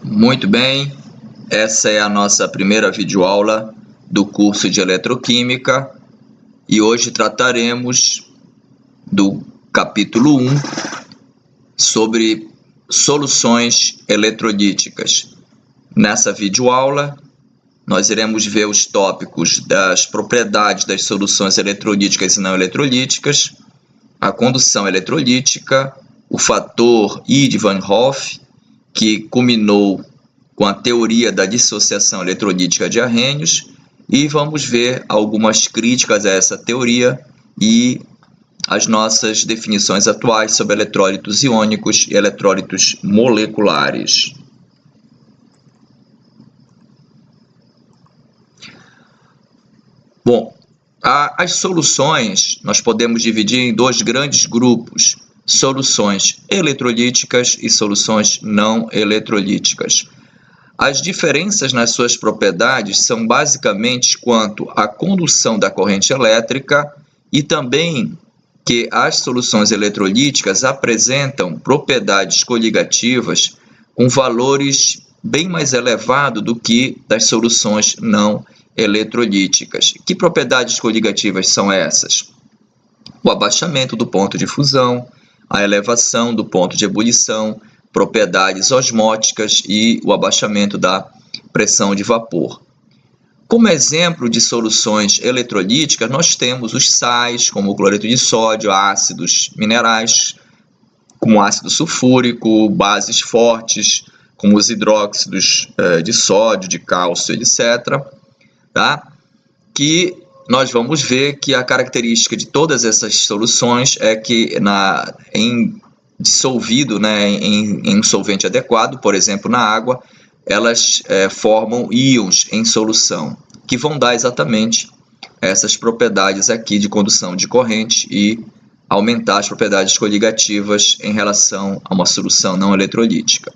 Muito bem, essa é a nossa primeira videoaula do curso de Eletroquímica e hoje trataremos do capítulo 1 sobre soluções eletrolíticas. Nessa videoaula, nós iremos ver os tópicos das propriedades das soluções eletrolíticas e não eletrolíticas, a condução eletrolítica, o fator I de Van Hoff, que culminou com a teoria da dissociação eletrolítica de arrênios, e vamos ver algumas críticas a essa teoria e as nossas definições atuais sobre eletrólitos iônicos e eletrólitos moleculares. Bom, as soluções nós podemos dividir em dois grandes grupos: soluções eletrolíticas e soluções não eletrolíticas. As diferenças nas suas propriedades são basicamente quanto à condução da corrente elétrica e também que as soluções eletrolíticas apresentam propriedades coligativas com valores bem mais elevados do que das soluções não eletrolíticas. Que propriedades coligativas são essas? O abaixamento do ponto de fusão, a elevação do ponto de ebulição, propriedades osmóticas e o abaixamento da pressão de vapor. Como exemplo de soluções eletrolíticas, nós temos os sais, como o cloreto de sódio, ácidos minerais, como ácido sulfúrico, bases fortes, como os hidróxidos de sódio, de cálcio, etc. Tá? Que nós vamos ver que a característica de todas essas soluções é que dissolvido, em um solvente adequado, por exemplo, na água, elas formam íons em solução, que vão dar exatamente essas propriedades aqui de condução de corrente e aumentar as propriedades coligativas em relação a uma solução não eletrolítica.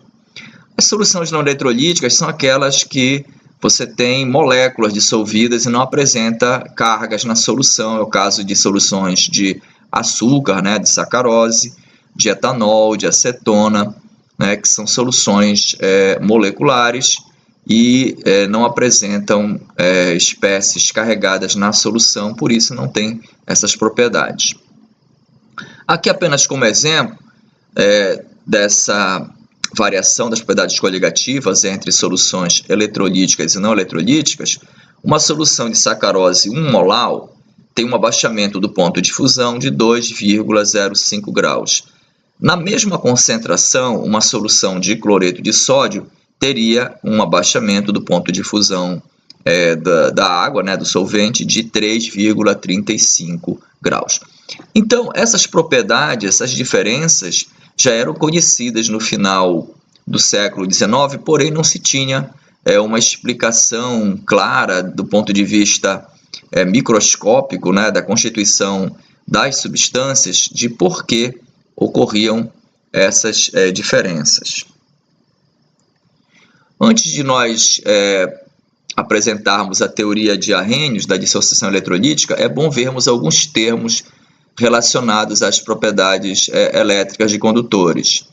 As soluções não eletrolíticas são aquelas que você tem moléculas dissolvidas e não apresenta cargas na solução. É o caso de soluções de açúcar, de sacarose, de etanol, de acetona, que são soluções moleculares e não apresentam espécies carregadas na solução, por isso não tem essas propriedades. Aqui apenas como exemplo dessa variação das propriedades coligativas entre soluções eletrolíticas e não eletrolíticas, uma solução de sacarose 1 molar tem um abaixamento do ponto de fusão de 2,05 graus. Na mesma concentração, uma solução de cloreto de sódio teria um abaixamento do ponto de fusão da água, do solvente, de 3,35 graus. Então, essas propriedades, essas diferenças, já eram conhecidas no final do século XIX, porém não se tinha uma explicação clara do ponto de vista microscópico, da constituição das substâncias, de por que ocorriam essas diferenças. Antes de nós apresentarmos a teoria de Arrhenius, da dissociação eletrolítica, é bom vermos alguns termos relacionados às propriedades elétricas de condutores.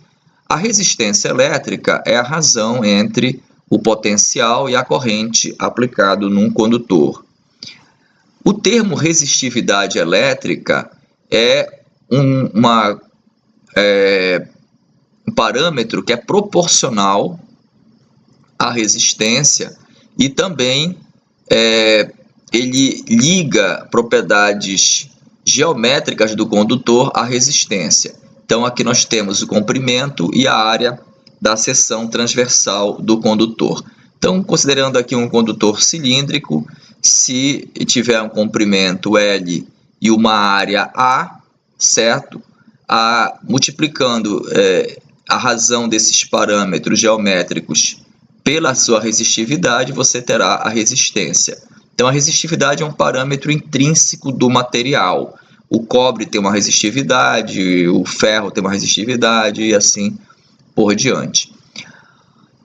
A resistência elétrica é a razão entre o potencial e a corrente aplicado num condutor. O termo resistividade elétrica é um parâmetro que é proporcional à resistência e também ele liga propriedades geométricas do condutor à resistência. Então aqui nós temos o comprimento e a área da seção transversal do condutor. Então, considerando aqui um condutor cilíndrico, se tiver um comprimento L e uma área A, certo? Multiplicando a razão desses parâmetros geométricos pela sua resistividade, você terá a resistência. Então, a resistividade é um parâmetro intrínseco do material. O cobre tem uma resistividade, o ferro tem uma resistividade e assim por diante.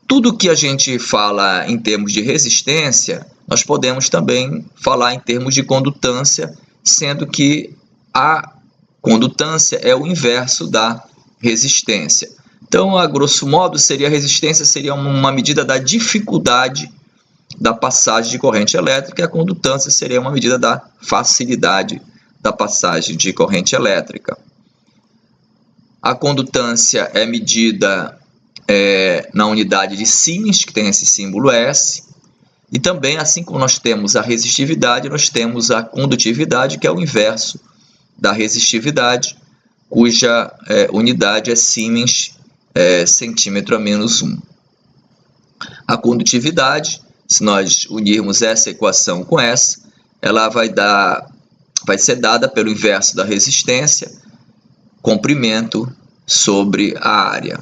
Tudo que a gente fala em termos de resistência, nós podemos também falar em termos de condutância, sendo que a condutância é o inverso da resistência. Então, a grosso modo, a resistência seria uma medida da dificuldade da passagem de corrente elétrica, e a condutância seria uma medida da facilidade da passagem de corrente elétrica. A condutância é medida na unidade de Siemens, que tem esse símbolo S, e também, assim como nós temos a resistividade, nós temos a condutividade, que é o inverso da resistividade, cuja unidade é Siemens centímetro a menos 1. A condutividade, se nós unirmos essa equação com essa, ela vai ser dada pelo inverso da resistência, comprimento sobre a área.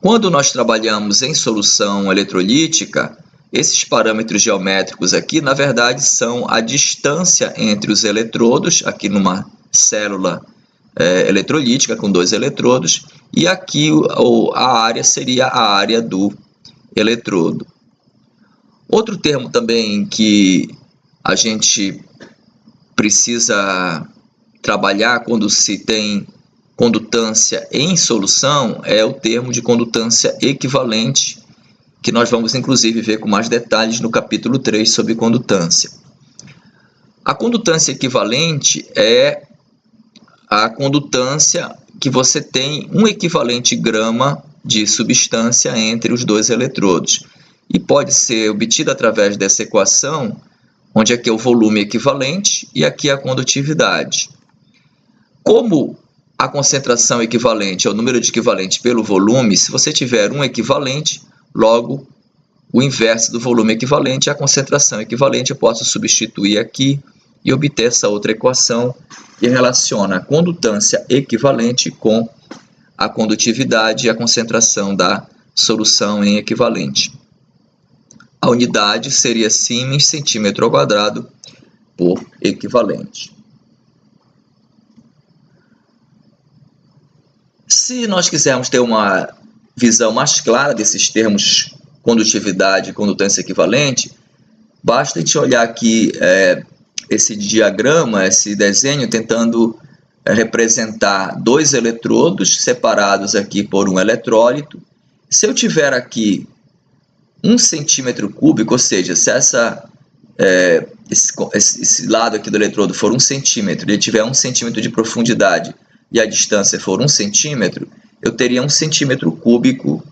Quando nós trabalhamos em solução eletrolítica, esses parâmetros geométricos aqui, na verdade, são a distância entre os eletrodos, aqui numa célula eletrolítica com 2 eletrodos, e aqui a área seria a área do eletrodo. Outro termo também que a gente precisa trabalhar quando se tem condutância em solução é o termo de condutância equivalente, que nós vamos inclusive ver com mais detalhes no capítulo 3 sobre condutância. A condutância equivalente é a condutância que você tem um equivalente grama de substância entre os 2 eletrodos. E pode ser obtida através dessa equação, onde aqui é o volume equivalente e aqui é a condutividade. Como a concentração equivalente é o número de equivalente pelo volume, se você tiver um equivalente, logo o inverso do volume equivalente é a concentração equivalente. Eu posso substituir aqui e obter essa outra equação que relaciona a condutância equivalente com a condutividade e a concentração da solução em equivalente. A unidade seria Siemens centímetro ao quadrado por equivalente. Se nós quisermos ter uma visão mais clara desses termos condutividade e condutância equivalente, basta a gente olhar aqui esse diagrama, esse desenho, tentando representar 2 eletrodos separados aqui por um eletrólito. Se eu tiver aqui 1 centímetro cúbico, ou seja, se esse lado aqui do eletrodo for 1 centímetro e ele tiver 1 centímetro de profundidade e a distância for 1 centímetro, eu teria 1 centímetro cúbico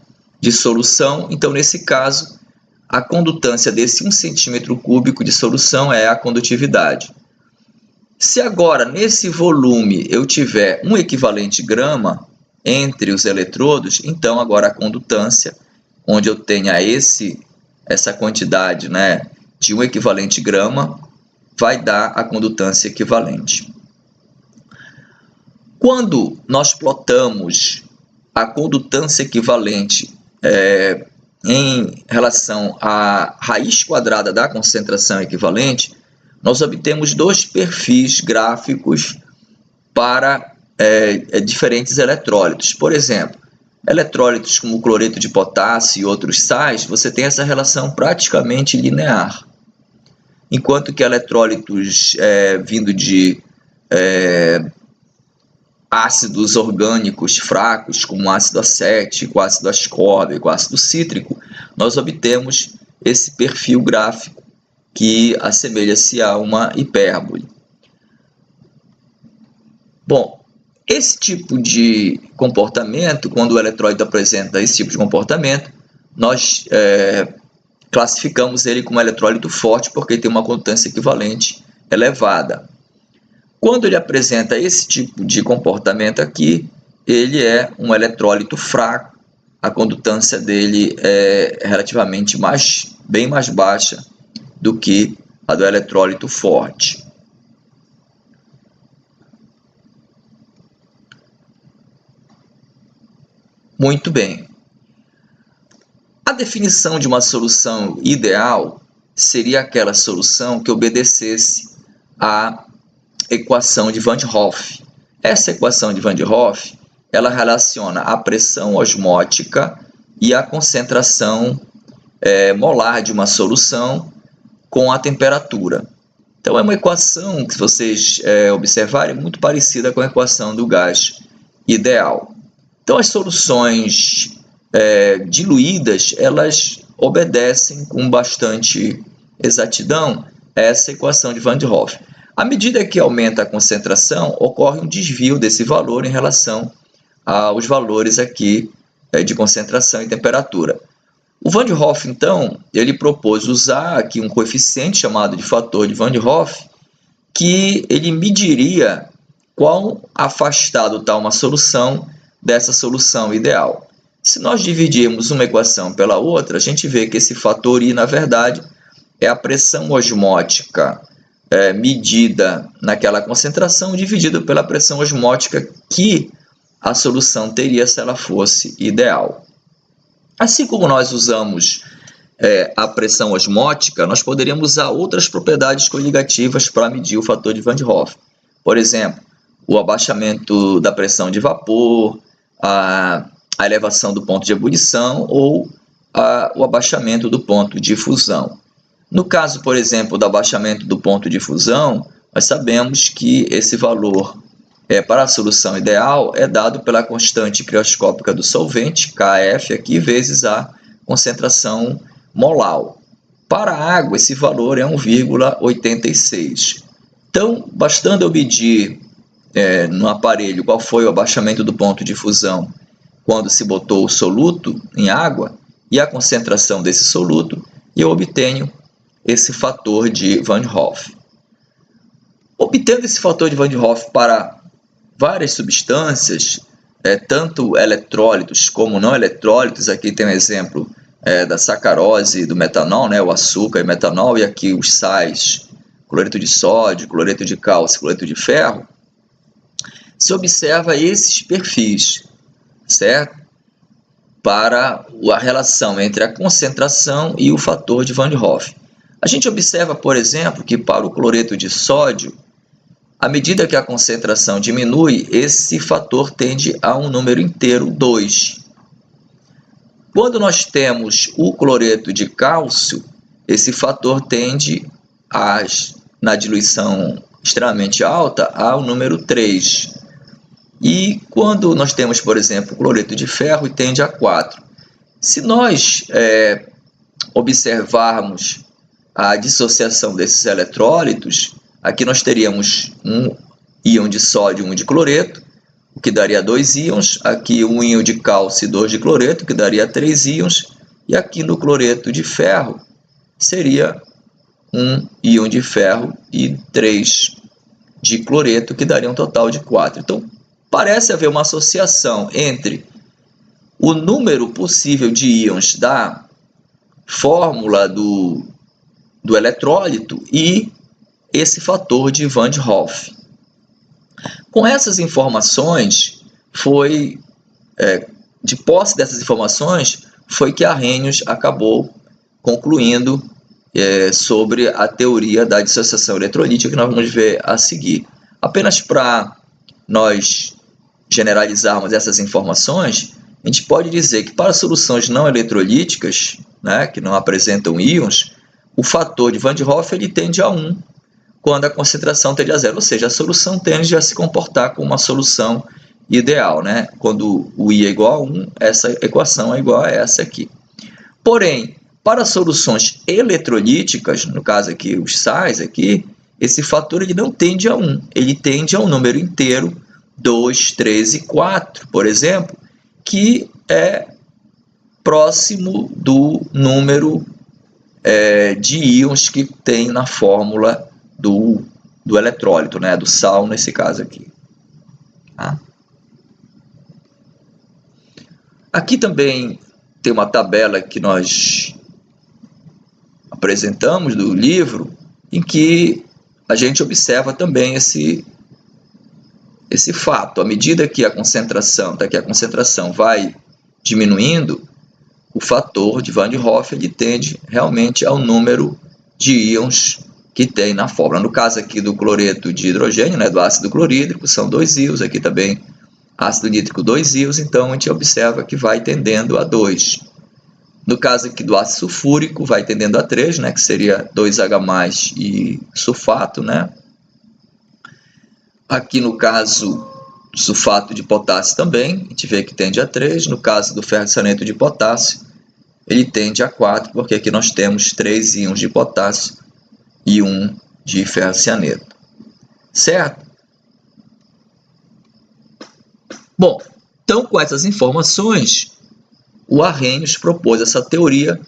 de solução. Então, nesse caso, a condutância desse 1 centímetro cúbico de solução é a condutividade. Se agora, nesse volume, eu tiver um equivalente grama entre os eletrodos, então agora a condutância, onde eu tenha essa quantidade, de um equivalente grama, vai dar a condutância equivalente. Quando nós plotamos a condutância equivalente em relação à raiz quadrada da concentração equivalente, nós obtemos 2 perfis gráficos para diferentes eletrólitos. Por exemplo, eletrólitos como o cloreto de potássio e outros sais, você tem essa relação praticamente linear. Enquanto que eletrólitos vindo de ácidos orgânicos fracos, como o ácido acético, o ácido ascórbico, o ácido cítrico, nós obtemos esse perfil gráfico que assemelha-se a uma hipérbole. Bom, esse tipo de comportamento, quando o eletrólito apresenta esse tipo de comportamento, nós classificamos ele como eletrólito forte porque tem uma condutância equivalente elevada. Quando ele apresenta esse tipo de comportamento aqui, ele é um eletrólito fraco, a condutância dele é relativamente bem mais baixa do que a do eletrólito forte. Muito bem. A definição de uma solução ideal seria aquela solução que obedecesse à equação de Van 't Hoff. Essa equação de Van 't Hoff, ela relaciona a pressão osmótica e a concentração molar de uma solução com a temperatura. Então, é uma equação que, se vocês observarem, muito parecida com a equação do gás ideal. Então, as soluções diluídas, elas obedecem com bastante exatidão essa equação de Van 't Hoff. À medida que aumenta a concentração, ocorre um desvio desse valor em relação aos valores aqui de concentração e temperatura. O Van 't Hoff, então, ele propôs usar aqui um coeficiente chamado de fator de Van 't Hoff, que ele mediria quão afastado está uma solução dessa solução ideal. Se nós dividirmos uma equação pela outra, a gente vê que esse fator I, na verdade, é a pressão osmótica medida naquela concentração, dividido pela pressão osmótica que a solução teria se ela fosse ideal. Assim como nós usamos a pressão osmótica, nós poderíamos usar outras propriedades coligativas para medir o fator de Van 't Hoff. Por exemplo, o abaixamento da pressão de vapor, a elevação do ponto de ebulição ou o abaixamento do ponto de fusão. No caso, por exemplo, do abaixamento do ponto de fusão, nós sabemos que esse valor para a solução ideal é dado pela constante crioscópica do solvente, Kf, aqui, vezes a concentração molar. Para a água, esse valor é 1,86. Então, bastando eu medir no aparelho qual foi o abaixamento do ponto de fusão quando se botou o soluto em água e a concentração desse soluto, eu obtenho esse fator de Van 't Hoff. Obtendo esse fator de Van 't Hoff para várias substâncias, tanto eletrólitos como não eletrólitos, aqui tem um exemplo da sacarose e do metanol, o açúcar e metanol, e aqui os sais, cloreto de sódio, cloreto de cálcio, cloreto de ferro, se observa esses perfis, certo? Para a relação entre a concentração e o fator de Van 't Hoff. A gente observa, por exemplo, que para o cloreto de sódio, à medida que a concentração diminui, esse fator tende a um número inteiro 2. Quando nós temos o cloreto de cálcio, esse fator tende, na diluição extremamente alta, ao número 3. E quando nós temos, por exemplo, o cloreto de ferro, tende a 4. Se nós observarmos a dissociação desses eletrólitos, aqui nós teríamos um íon de sódio e um de cloreto, o que daria 2 íons, aqui um íon de cálcio e 2 de cloreto, que daria 3 íons, e aqui no cloreto de ferro seria um íon de ferro e 3 de cloreto, que daria um total de 4. Então, parece haver uma associação entre o número possível de íons da fórmula do eletrólito e esse fator de Van 't Hoff. Com essas informações, de posse dessas informações, foi que Arrhenius acabou concluindo sobre a teoria da dissociação eletrolítica, que nós vamos ver a seguir. Apenas para nós generalizarmos essas informações, a gente pode dizer que para soluções não eletrolíticas, que não apresentam íons, o fator de Van 't Hoff ele tende a 1, quando a concentração tende a 0, ou seja, a solução tende a se comportar como uma solução ideal, Quando o I é igual a 1, essa equação é igual a essa aqui. Porém, para soluções eletrolíticas, no caso aqui os sais, esse fator ele não tende a 1, ele tende a um número inteiro, 2, 3 e 4, por exemplo, que é próximo do número de íons que tem na fórmula do eletrólito, do sal nesse caso aqui. Tá? Aqui também tem uma tabela que nós apresentamos do livro, em que a gente observa também esse fato. À medida que a concentração vai diminuindo, o fator de Van 't Hoff ele tende realmente ao número de íons que tem na fórmula. No caso aqui do cloreto de hidrogênio, do ácido clorídrico, são 2 íons, aqui também ácido nítrico 2 íons, então a gente observa que vai tendendo a 2. No caso aqui do ácido sulfúrico, vai tendendo a 3, que seria 2H+, e sulfato, Aqui no caso sulfato de potássio também, a gente vê que tende a 3. No caso do ferrocianeto de potássio, ele tende a 4, porque aqui nós temos 3 íons de potássio e 1 de ferrocianeto. Certo? Bom, então com essas informações, o Arrhenius propôs essa teoria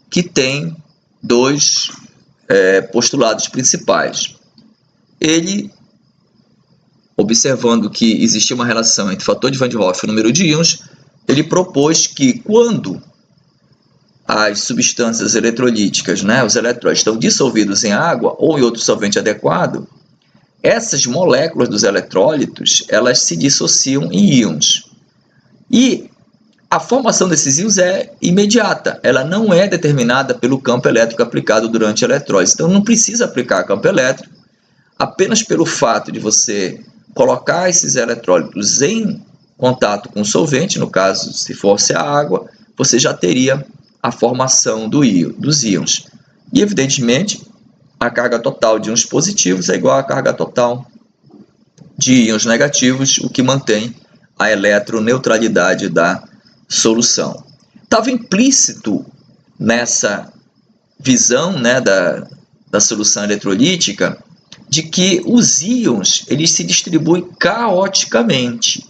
que tem dois postulados principais. Ele, observando que existia uma relação entre o fator de Van der Waals e o número de íons, ele propôs que quando as substâncias eletrolíticas, os eletrólitos, estão dissolvidos em água ou em outro solvente adequado, essas moléculas dos eletrólitos, elas se dissociam em íons. E a formação desses íons é imediata, ela não é determinada pelo campo elétrico aplicado durante a eletrólise. Então não precisa aplicar campo elétrico, apenas pelo fato de você colocar esses eletrólitos em contato com o solvente, no caso, se fosse a água, você já teria a formação dos íons. E, evidentemente, a carga total de íons positivos é igual à carga total de íons negativos, o que mantém a eletroneutralidade da solução. Estava implícito nessa visão da solução eletrolítica de que os íons eles se distribuem caoticamente,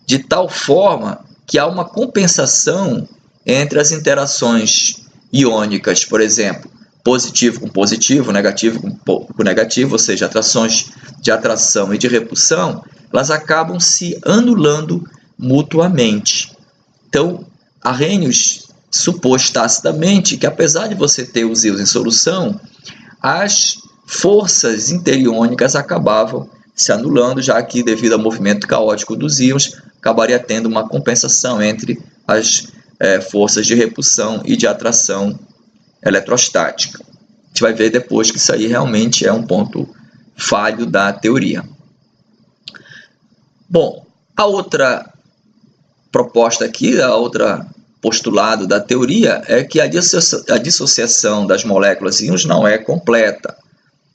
de tal forma que há uma compensação entre as interações iônicas, por exemplo, positivo com positivo, negativo com negativo, ou seja, atrações de atração e de repulsão, elas acabam se anulando mutuamente. Então, Arrhenius supôs tacitamente que, apesar de você ter os íons em solução, as forças interiônicas acabavam se anulando, já que, devido ao movimento caótico dos íons, acabaria tendo uma compensação entre as forças de repulsão e de atração eletrostática. A gente vai ver depois que isso aí realmente é um ponto falho da teoria. Bom, a outra proposta aqui, a outra postulado da teoria é que a dissociação das moléculas íons não é completa.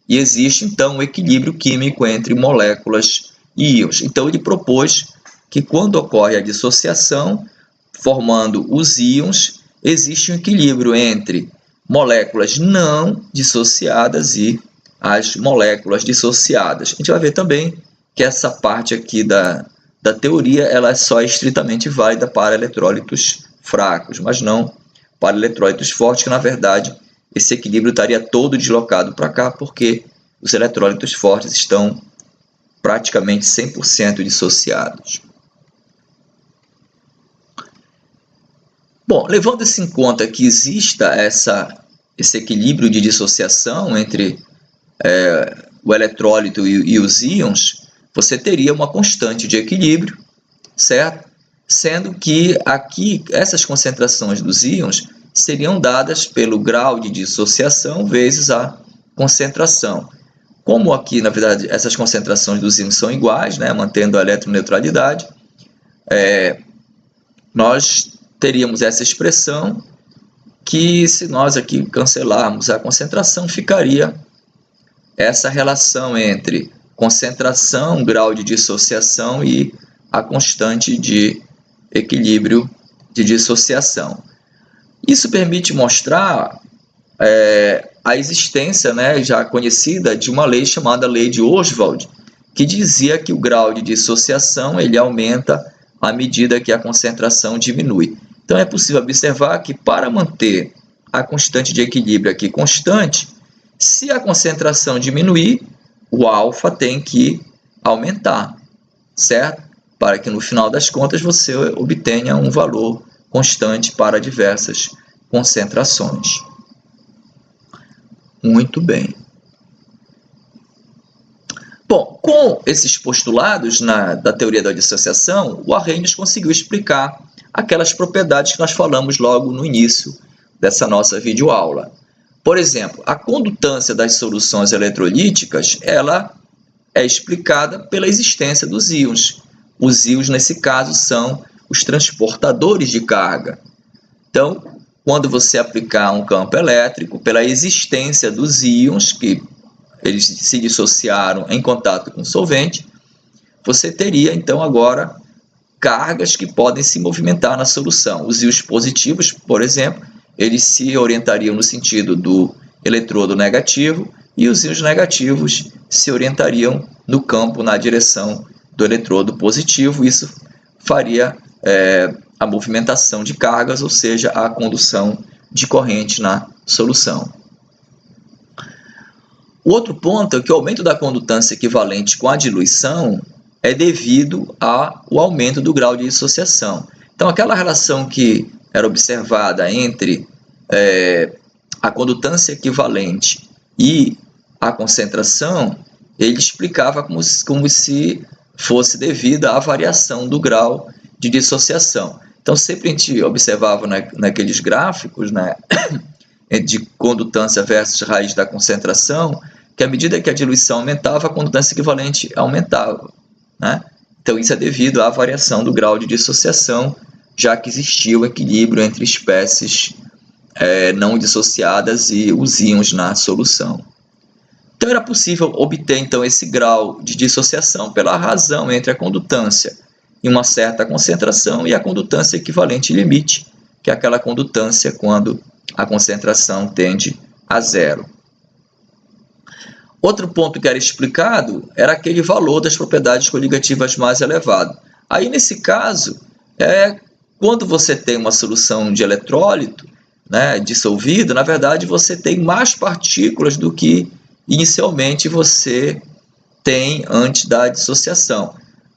E existe, então, um equilíbrio químico entre moléculas e íons. Então, ele propôs que quando ocorre a dissociação, formando os íons, existe um equilíbrio entre moléculas não dissociadas e as moléculas dissociadas. A gente vai ver também que essa parte aqui da teoria ela só é estritamente válida para eletrólitos fracos, mas não para eletrólitos fortes, que na verdade esse equilíbrio estaria todo deslocado para cá, porque os eletrólitos fortes estão praticamente 100% dissociados. Bom, levando isso em conta que exista esse equilíbrio de dissociação entre o eletrólito e os íons, você teria uma constante de equilíbrio, certo? Sendo que aqui essas concentrações dos íons seriam dadas pelo grau de dissociação vezes a concentração. Como aqui, na verdade, essas concentrações dos íons são iguais, mantendo a eletroneutralidade, nós teríamos essa expressão que, se nós aqui cancelarmos a concentração, ficaria essa relação entre concentração, grau de dissociação e a constante de equilíbrio de dissociação. Isso permite mostrar a existência, já conhecida, de uma lei chamada Lei de Ostwald, que dizia que o grau de dissociação ele aumenta à medida que a concentração diminui. Então é possível observar que, para manter a constante de equilíbrio aqui constante, se a concentração diminuir, o alfa tem que aumentar, certo? Para que no final das contas você obtenha um valor constante para diversas concentrações. Muito bem. Bom, com esses postulados da teoria da dissociação, o Arrhenius conseguiu explicar aquelas propriedades que nós falamos logo no início dessa nossa videoaula. Por exemplo, a condutância das soluções eletrolíticas, ela é explicada pela existência dos íons. Os íons, nesse caso, são os transportadores de carga. Então, quando você aplicar um campo elétrico, pela existência dos íons, que eles se dissociaram em contato com o solvente, você teria então agora cargas que podem se movimentar na solução. Os íons positivos, por exemplo, eles se orientariam no sentido do eletrodo negativo e os íons negativos se orientariam no campo na direção do eletrodo positivo. Isso faria a movimentação de cargas, ou seja, a condução de corrente na solução. O outro ponto é que o aumento da condutância equivalente com a diluição é devido ao aumento do grau de dissociação. Então, aquela relação que era observada entre a condutância equivalente e a concentração, ele explicava como se fosse devida à variação do grau de dissociação. Então, sempre a gente observava naqueles gráficos, né, de condutância versus raiz da concentração, que à medida que a diluição aumentava, a condutância equivalente aumentava, né? Então, isso é devido à variação do grau de dissociação, já que existia o equilíbrio entre espécies não dissociadas e os íons na solução. Então, era possível obter então, esse grau de dissociação pela razão entre a condutância em uma certa concentração e a condutância equivalente limite, que é aquela condutância quando a concentração tende a zero. Outro ponto que era explicado era aquele valor das propriedades coligativas mais elevado. Aí, nesse caso, quando você tem uma solução de eletrólito, né, dissolvido, na verdade, você tem mais partículas do que inicialmente você tem antes da dissociação.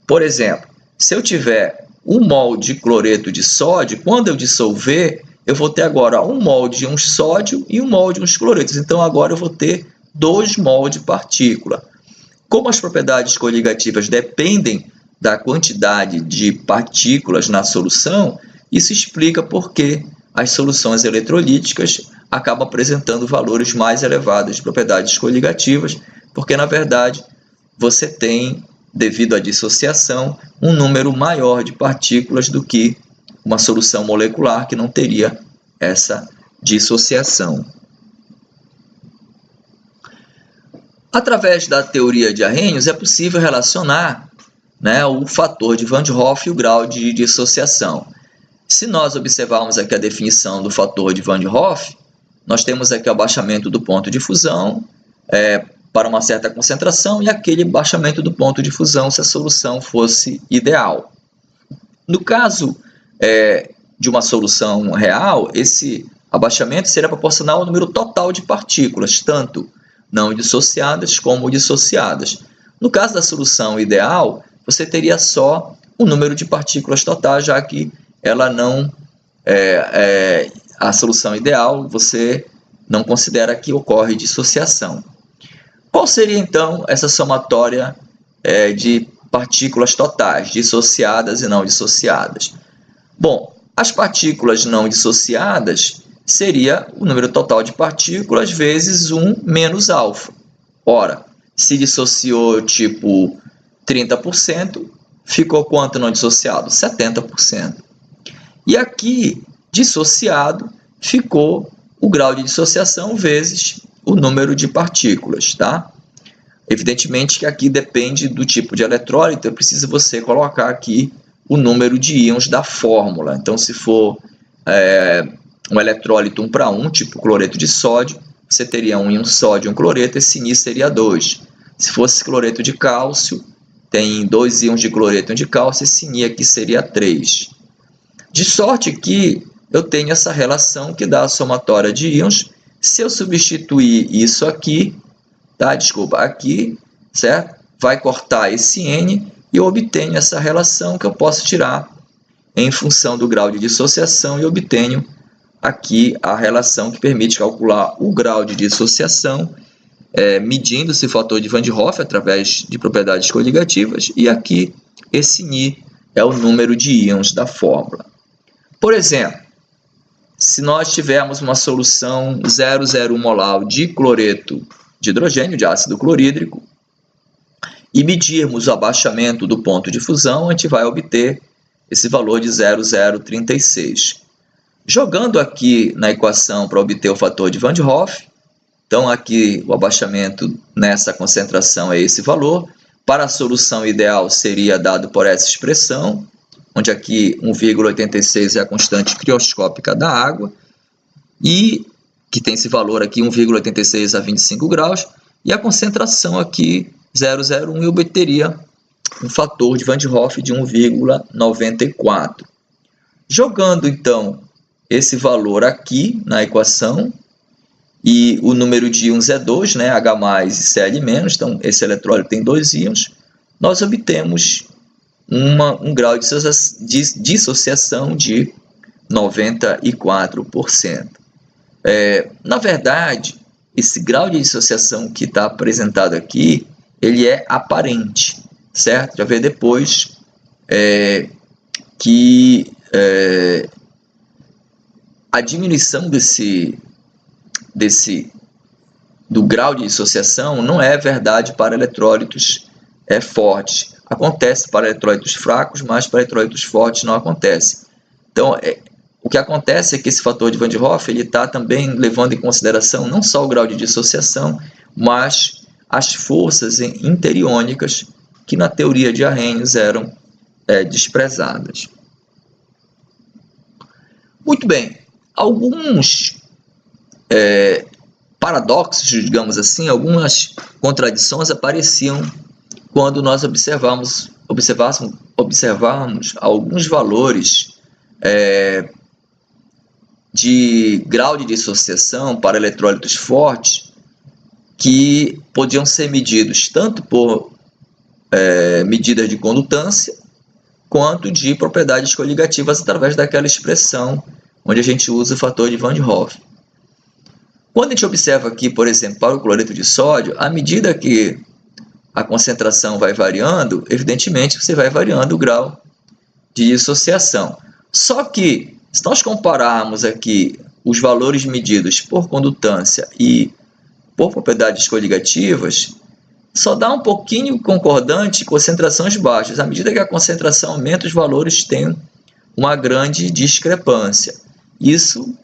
Por exemplo, se eu tiver 1 mol de cloreto de sódio, quando eu dissolver, eu vou ter agora 1 mol de um sódio e 1 mol de uns cloretos. Então, agora eu vou ter 2 mol de partícula. Como as propriedades coligativas dependem da quantidade de partículas na solução, isso explica por que as soluções eletrolíticas acabam apresentando valores mais elevados de propriedades coligativas, porque, na verdade, você tem, devido à dissociação, um número maior de partículas do que uma solução molecular que não teria essa dissociação. Através da teoria de Arrhenius, é possível relacionar, né, o fator de Van 't Hoff e o grau de dissociação. Se nós observarmos aqui a definição do fator de Van 't Hoff, nós temos aqui o abaixamento do ponto de fusão para uma certa concentração e aquele abaixamento do ponto de fusão se a solução fosse ideal. No caso de uma solução real, esse abaixamento seria proporcional ao número total de partículas, tanto não dissociadas como dissociadas. No caso da solução ideal, você teria só o número de partículas totais, já que ela não a solução ideal, você não considera que ocorre dissociação. Qual seria então essa somatória de partículas totais, dissociadas e não dissociadas? Bom, as partículas não dissociadas seria o número total de partículas vezes 1 menos alfa. Ora, se dissociou tipo 30%, ficou quanto não dissociado? 70%. E aqui, dissociado, ficou o grau de dissociação vezes o número de partículas, tá? Evidentemente que aqui depende do tipo de eletrólito, é preciso você colocar aqui o número de íons da fórmula. Então, se for um eletrólito 1:1, tipo cloreto de sódio, você teria um íon sódio e um cloreto, esse Ni seria 2. Se fosse cloreto de cálcio, tem 2 íons de cloreto e 1 de cálcio, esse Ni aqui seria 3. De sorte que eu tenho essa relação que dá a somatória de íons. Se eu substituir isso aqui, aqui, certo? Vai cortar esse N e eu obtenho essa relação que eu posso tirar em função do grau de dissociação e obtenho aqui a relação que permite calcular o grau de dissociação, medindo esse fator de Van 't Hoff através de propriedades coligativas, e aqui esse Ni é o número de íons da fórmula. Por exemplo, se nós tivermos uma solução 0,01 molar de cloreto de hidrogênio, de ácido clorídrico, e medirmos o abaixamento do ponto de fusão, a gente vai obter esse valor de 0,036. Jogando aqui na equação para obter o fator de Van 't Hoff, então aqui o abaixamento nessa concentração é esse valor, Para a solução ideal seria dado por essa expressão, onde aqui 1,86 é a constante crioscópica da água, e que tem esse valor aqui 1,86 a 25 graus, e a concentração aqui 0,01, eu obteria um fator de Van de Hoff de 1,94. Jogando então esse valor aqui na equação, e o número de íons é 2, né? H+, e Cl-, então esse eletrólito tem 2 íons, nós obtemos um grau de dissociação de 94%. Na verdade, esse grau de dissociação que está apresentado aqui, ele é aparente, certo? Já vê depois que a diminuição do grau de dissociação não é verdade para eletrólitos fortes. Acontece para eletrólitos fracos, mas para eletrólitos fortes não acontece. Então, o que acontece é que esse fator de Van de Hoff está também levando em consideração não só o grau de dissociação, mas as forças interiônicas que na teoria de Arrhenius eram desprezadas. Muito bem, alguns paradoxos, digamos assim, algumas contradições apareciam quando nós observarmos alguns valores de grau de dissociação para eletrólitos fortes que podiam ser medidos tanto por medidas de condutância quanto de propriedades coligativas através daquela expressão onde a gente usa o fator de Van de Hoff. Quando a gente observa aqui, por exemplo, para o cloreto de sódio, à medida que a concentração vai variando, evidentemente você vai variando o grau de dissociação. Só que, se nós compararmos aqui os valores medidos por condutância e por propriedades coligativas, só dá um pouquinho concordante concentrações baixas. À medida que a concentração aumenta, os valores têm uma grande discrepância. Isso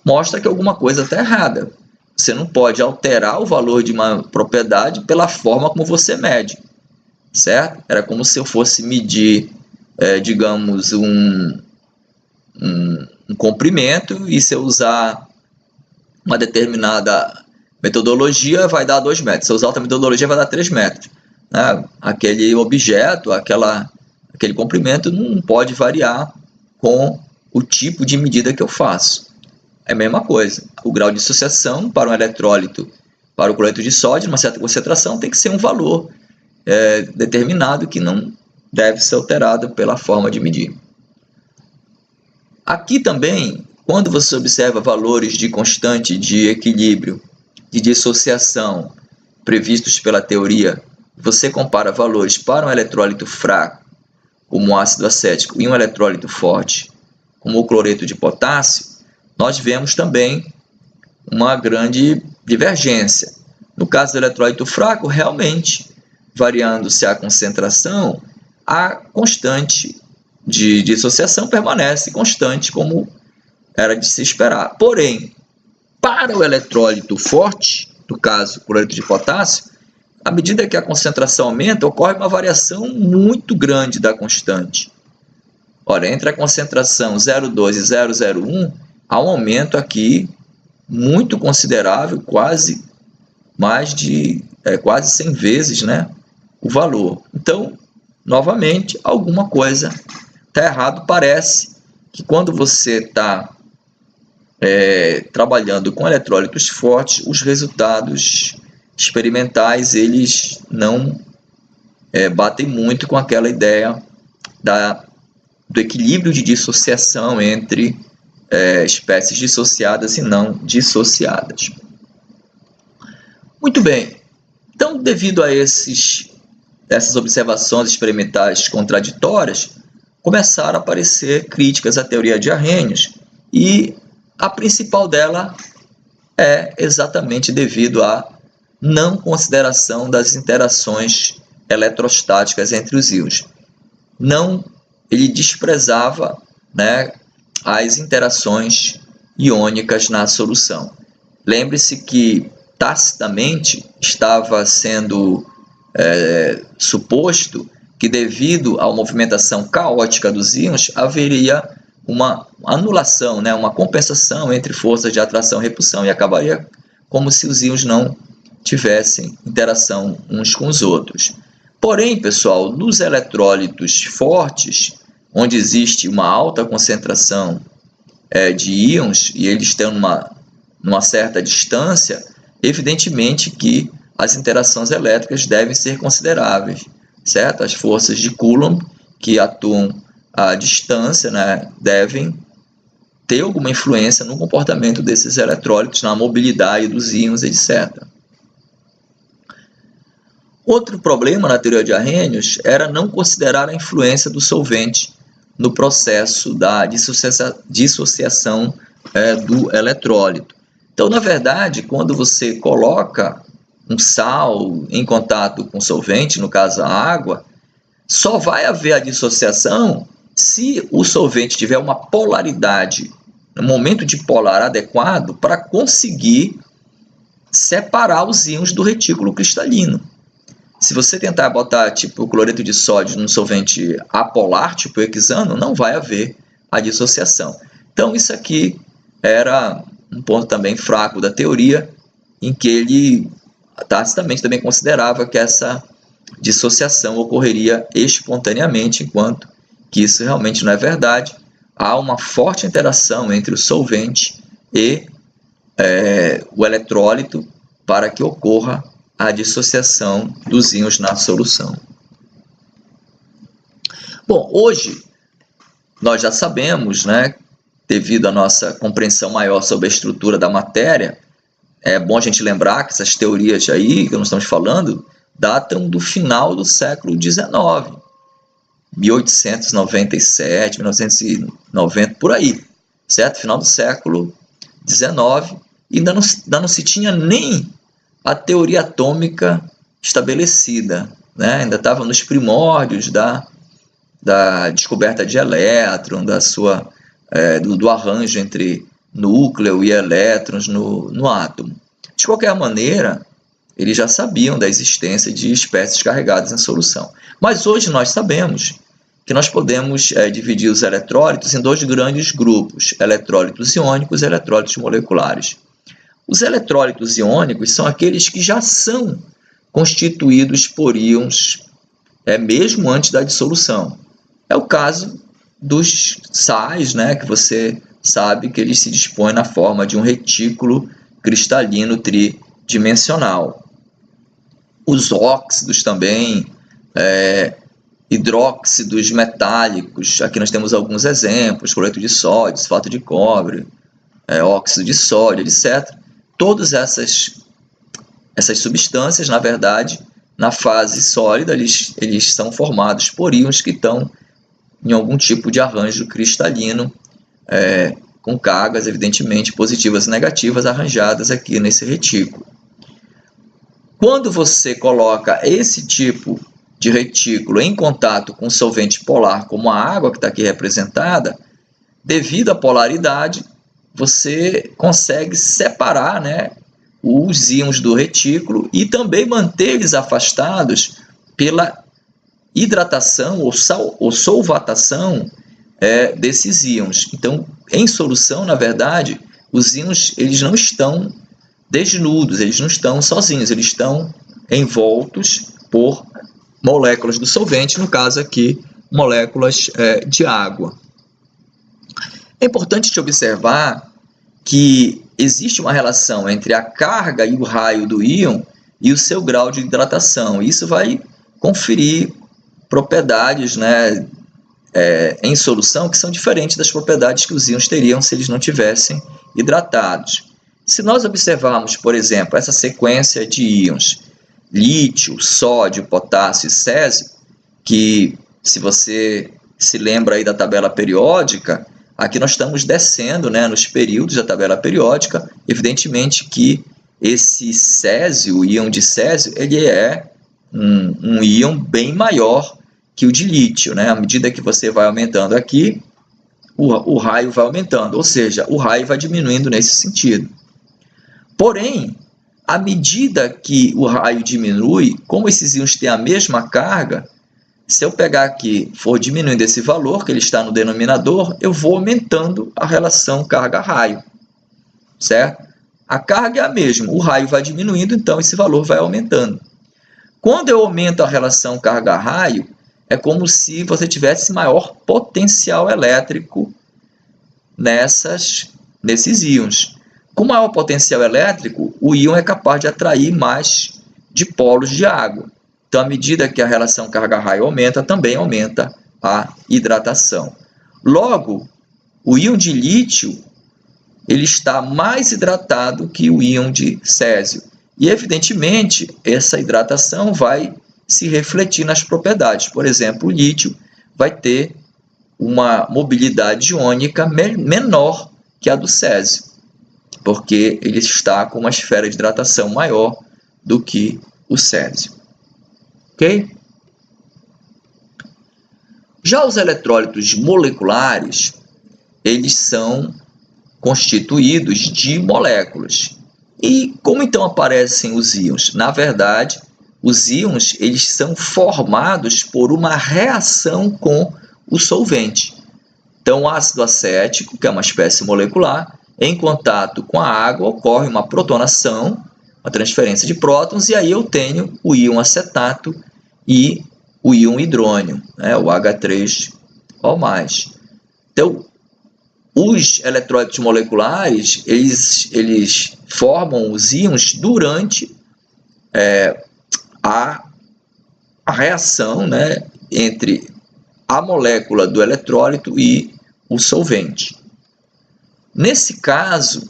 mostra que alguma coisa está errada. Você não pode alterar o valor de uma propriedade pela forma como você mede, certo? Era como se eu fosse medir, digamos, um comprimento, e se eu usar uma determinada metodologia, vai dar 2 metros. Se eu usar outra metodologia, vai dar 3 metros. Né? Aquele objeto, aquele comprimento não pode variar com o tipo de medida que eu faço. É a mesma coisa. O grau de dissociação para um eletrólito, para o cloreto de sódio, uma certa concentração, tem que ser um valor determinado que não deve ser alterado pela forma de medir. Aqui também, quando você observa valores de constante de equilíbrio, de dissociação previstos pela teoria, você compara valores para um eletrólito fraco, como o ácido acético, e um eletrólito forte, como o cloreto de potássio, nós vemos também uma grande divergência. No caso do eletrólito fraco, realmente, variando-se a concentração, a constante de dissociação permanece constante, como era de se esperar. Porém, para o eletrólito forte, no caso, cloreto de potássio, à medida que a concentração aumenta, ocorre uma variação muito grande da constante. Ora, entre a concentração 0,2 e 0,01, há um aumento aqui muito considerável, quase 100 vezes, né, o valor. Então, novamente, alguma coisa está errado. Parece que quando você está trabalhando com eletrólitos fortes, os resultados experimentais eles não batem muito com aquela ideia do equilíbrio de dissociação entre espécies dissociadas e não dissociadas. Muito bem, então, devido a essas observações experimentais contraditórias, começaram a aparecer críticas à teoria de Arrhenius, e a principal dela é exatamente devido à não consideração das interações eletrostáticas entre os íons. Ele desprezava, né, as interações iônicas na solução. Lembre-se que tacitamente estava sendo suposto que devido à movimentação caótica dos íons haveria uma anulação, né, uma compensação entre forças de atração e repulsão e acabaria como se os íons não tivessem interação uns com os outros. Porém, pessoal, nos eletrólitos fortes, onde existe uma alta concentração de íons e eles estão numa certa distância, evidentemente que as interações elétricas devem ser consideráveis, certo? As forças de Coulomb que atuam à distância, né, devem ter alguma influência no comportamento desses eletrólitos, na mobilidade dos íons, etc. Outro problema na teoria de Arrhenius era não considerar a influência do solvente no processo da dissociação do eletrólito. Então, na verdade, quando você coloca um sal em contato com solvente, no caso a água, só vai haver a dissociação se o solvente tiver uma polaridade, um momento de polar adequado para conseguir separar os íons do retículo cristalino. Se você tentar botar tipo cloreto de sódio num solvente apolar, tipo hexano, não vai haver a dissociação. Então isso aqui era um ponto também fraco da teoria, em que ele tacitamente também considerava que essa dissociação ocorreria espontaneamente, enquanto que isso realmente não é verdade. Há uma forte interação entre o solvente e o eletrólito para que ocorra a dissociação dos íons na solução. Bom, hoje nós já sabemos, né, devido à nossa compreensão maior sobre a estrutura da matéria, é bom a gente lembrar que essas teorias aí que nós estamos falando datam do final do século XIX, 1897, 1990, por aí, certo? Final do século XIX, e ainda não se tinha nem a teoria atômica estabelecida, né? Ainda estava nos primórdios da descoberta de elétron, do arranjo entre núcleo e elétrons no átomo. De qualquer maneira, eles já sabiam da existência de espécies carregadas em solução. Mas hoje nós sabemos que nós podemos dividir os eletrólitos em dois grandes grupos, eletrólitos iônicos e eletrólitos moleculares. Os eletrólitos iônicos são aqueles que já são constituídos por íons mesmo antes da dissolução. É o caso dos sais, né, que você sabe que eles se dispõem na forma de um retículo cristalino tridimensional. Os óxidos também, hidróxidos metálicos, aqui nós temos alguns exemplos, cloreto de sódio, sulfato de cobre, óxido de sódio, etc. Todas essas substâncias, na verdade, na fase sólida, eles são formados por íons que estão em algum tipo de arranjo cristalino, com cargas, evidentemente, positivas e negativas arranjadas aqui nesse retículo. Quando você coloca esse tipo de retículo em contato com solvente polar, como a água que está aqui representada, devido à polaridade, você consegue separar, né, os íons do retículo e também manter eles afastados pela hidratação ou solvatação desses íons. Então, em solução, na verdade, os íons eles não estão desnudos, eles não estão sozinhos, eles estão envoltos por moléculas do solvente, no caso aqui, moléculas de água. É importante te observar que existe uma relação entre a carga e o raio do íon e o seu grau de hidratação. Isso vai conferir propriedades, né, em solução que são diferentes das propriedades que os íons teriam se eles não tivessem hidratados. Se nós observarmos, por exemplo, essa sequência de íons lítio, sódio, potássio e césio, que se você se lembra aí da tabela periódica, aqui nós estamos descendo, né, nos períodos da tabela periódica. Evidentemente que esse césio, o íon de césio, ele é um íon bem maior que o de lítio, né? À medida que você vai aumentando aqui, o raio vai aumentando, ou seja, o raio vai diminuindo nesse sentido. Porém, à medida que o raio diminui, como esses íons têm a mesma carga, se eu pegar aqui, for diminuindo esse valor, que ele está no denominador, eu vou aumentando a relação carga-raio, certo? A carga é a mesma, o raio vai diminuindo, então esse valor vai aumentando. Quando eu aumento a relação carga-raio, é como se você tivesse maior potencial elétrico nesses íons. Com maior potencial elétrico, o íon é capaz de atrair mais dipolos de água. Então, à medida que a relação carga-raio aumenta, também aumenta a hidratação. Logo, o íon de lítio ele está mais hidratado que o íon de césio. E, evidentemente, essa hidratação vai se refletir nas propriedades. Por exemplo, o lítio vai ter uma mobilidade iônica menor que a do césio, porque ele está com uma esfera de hidratação maior do que o césio. Ok? Já os eletrólitos moleculares, eles são constituídos de moléculas. E como então aparecem os íons? Na verdade, os íons eles são formados por uma reação com o solvente. Então, o ácido acético, que é uma espécie molecular, em contato com a água ocorre uma protonação, uma transferência de prótons, e aí eu tenho o íon acetato e o íon hidrônio, né, o H3O+. Então, os eletrólitos moleculares, eles formam os íons durante a reação, né, entre a molécula do eletrólito e o solvente. Nesse caso,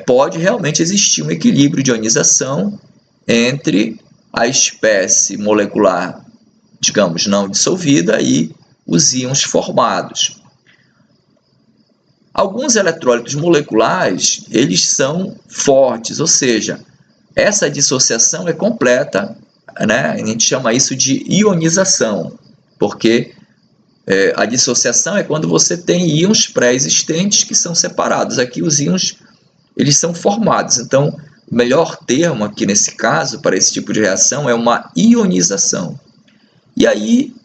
pode realmente existir um equilíbrio de ionização entre a espécie molecular, digamos, não dissolvida e os íons formados. Alguns eletrólitos moleculares, eles são fortes, ou seja, essa dissociação é completa, né? A gente chama isso de ionização, porque a dissociação é quando você tem íons pré-existentes que são separados. Aqui os íons eles são formados, então o melhor termo aqui nesse caso para esse tipo de reação é uma ionização. E aí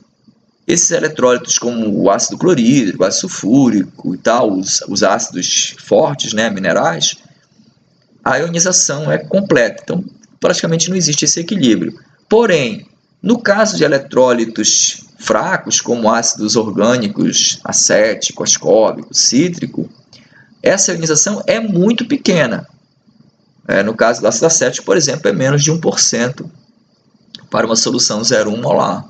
esses eletrólitos como o ácido clorídrico, o ácido sulfúrico e tal, os ácidos fortes, né, minerais, a ionização é completa, então praticamente não existe esse equilíbrio. Porém, no caso de eletrólitos fracos, como ácidos orgânicos, acético, ascórbico, cítrico, essa ionização é muito pequena. No caso do ácido acético, por exemplo, é menos de 1% para uma solução 0,1 molar.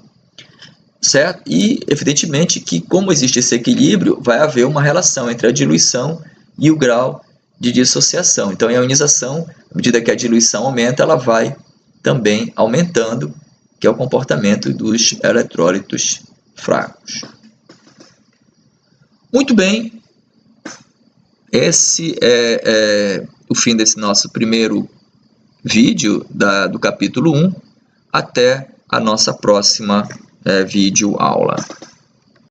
Certo? E, evidentemente, que como existe esse equilíbrio, vai haver uma relação entre a diluição e o grau de dissociação. Então, a ionização, à medida que a diluição aumenta, ela vai também aumentando, que é o comportamento dos eletrólitos fracos. Muito bem, esse é o fim desse nosso primeiro vídeo do capítulo 1. Até a nossa próxima vídeo aula.